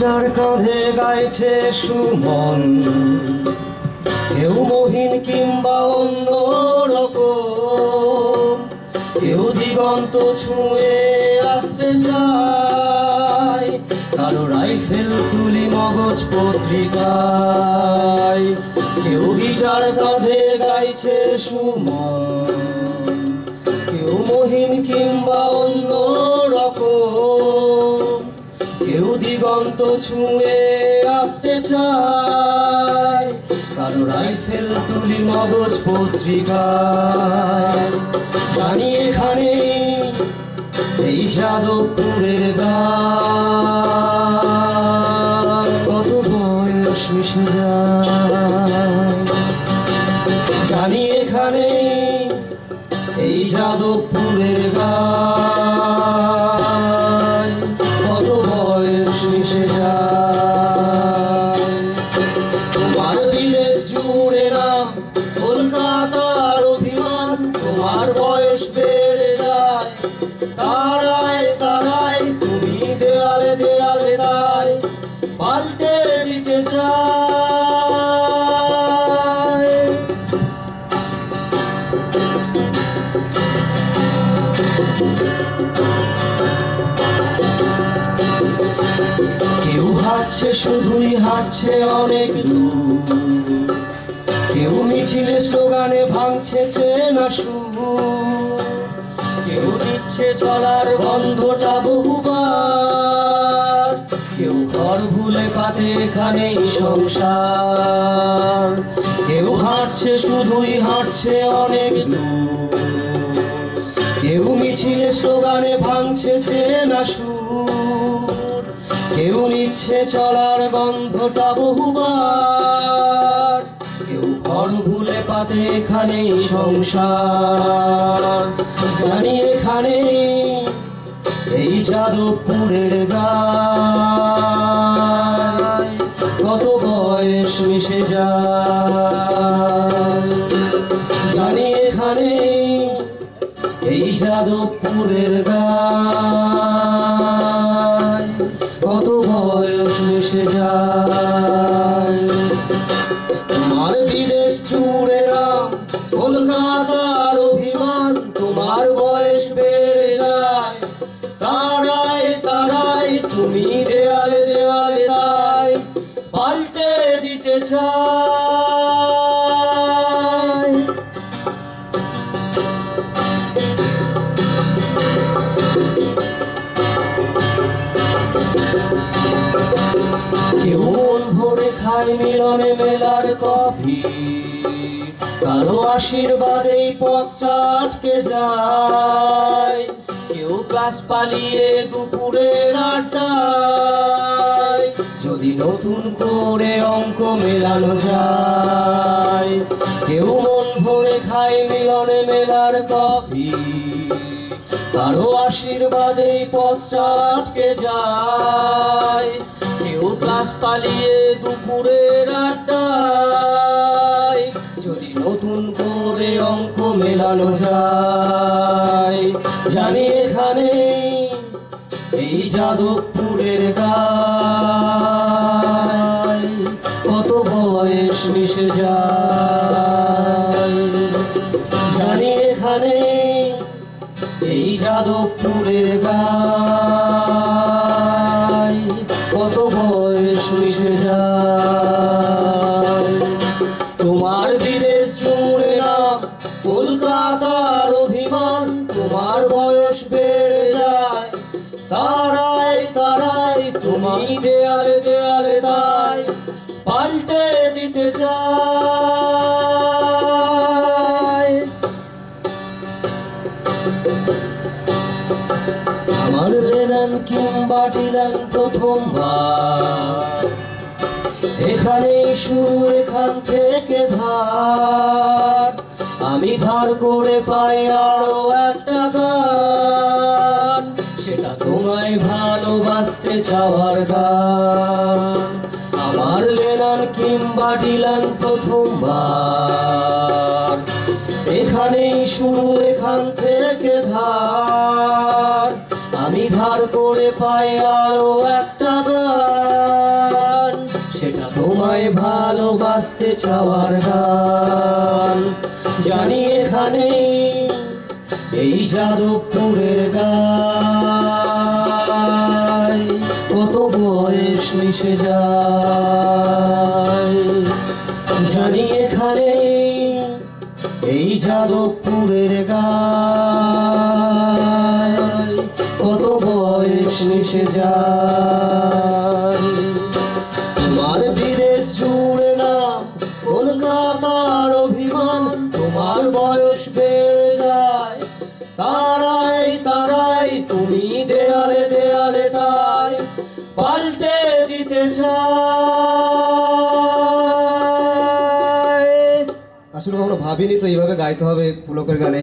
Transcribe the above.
Guitar কাঁধে গাইছে সুমন, কেউ মহিন কিংবা অন্য রকম, কেউ দিগন্ত ছুঁয়ে আসতে চায়, কারো রাইফেল তুলি মগজ পত্রিকায়। কেউ গিটার কাঁধে গাইছে সুমন, কেউ মহিন কিংবা অন্য রকম, কেউ দিগন্ত ছুঁয়ে আসতে চায়, কারো রাইফেল তুলি মগজ পত্রিকায়। জানি এখানে এই যাদবপুরের গান কত বয়স মিশে যায়। জানি এখানে এই যাদবপুরের গান কত বয়স মিশে যায়। তোমার বিদেশ জুড়ে নাম, কলকাতার অভিমান, তোমার বয়স বেড়ে যায় তারায় তারায়, তুমি দেয়ালে দেয়ালে তাই পাল্টে দিতে চাই। কেউ হাঁটছে শুধুই হাঁটছে অনেক দূর, কেউ মিছিলে স্লোগানে ভাঙছে চেনা সুর, কেউ দিচ্ছে চলার গন্ধটা বহুবার, কেউ ঘর ভুলে পাতে এখানেই সংসার। কেউ হাঁটছে শুধুই হাঁটছে অনেক দূর, কেউ মিছিলে স্লোগানে ভাঙছে চেনা সুর, কেউ নিচ্ছে চলার গন্ধটা বহুবার, কেউ ঘর ভুলে পাতে এখানেই সংসার। জানি এখানে এই যাদবপুরের গান কত বয়স মিশে যায়। জানি এখানে এই যাদবপুরের গান কত বয়স মিশে যায়। তোমার বিদেশ জুড়ে নাম, কলকাতার অভিমান, তোমার বয়স বেড়ে যায় তারায় তারায়, তুমি দেয়ালে দেয়ালে তাই পাল্টে দিতে চাই। কেউ মন ভরে খায় মিলনে মেলার কফি, কারো আশীর্বাদেই পথটা আটকে যায়, কেউ ক্লাস পালিয়ে দুপুরের আড্ডায়, যদি নতুন করে অঙ্ক মেলানো যায়। কেউ মন ভরে খায় মিলনে মেলার কফি, কারো আশীর্বাদেই পথটা আটকে যায়, কেউ ক্লাস পালিয়ে দুপুরের আড্ডায়, যদি নতুন করে অঙ্ক মেলানো যায়। জানি এখানে এই যাদবপুরের গান কত বয়স মিশে যায়। জানি এখানে এই যাদবপুরের গান কত বয়স মিশে যায়। তোমার বিদেশ জুড়ে নাম, কলকাতার অভিমান, তোমার বয়স বেড়ে যায় তারায় তারায়, তুমি দেয়ালে দেয়ালে তাই পাল্টে দিতে চাই। আমার লেনান কিংবা ডিলান প্রথমবার, এখানেই শুরু এখান থেকে ধার, আমি ধার করে পাই আরো একটা গান, সেটা তোমায় ভালোবাসতে চাওয়ার গান। আমার লেনান কিংবা ডিলান প্রথমবার, এখানেই শুরু এখান থেকে ধার, আমি ধার করে পাই আরো একটা গান, তোমায় ভালোবাসতে চাওয়ার গান। জানি এখানে এই যাদবপুরের গায় কত বয়স মিশে যায়। জানি এখানে এই যাদবপুরের গায় কত বয়স মিশে যায়। তোমার বিদেশ জুড়ে না কলকাতার অভিমান, তোমার বয়স বেড়ে যায় তারাই তারাই, তুমি দেয়ালে দেয়ালে তাই পাল্টে দিতে চাই। আসলে কখনো ভাবিনি তো এইভাবে গাইতে হবে পুলকের গানে।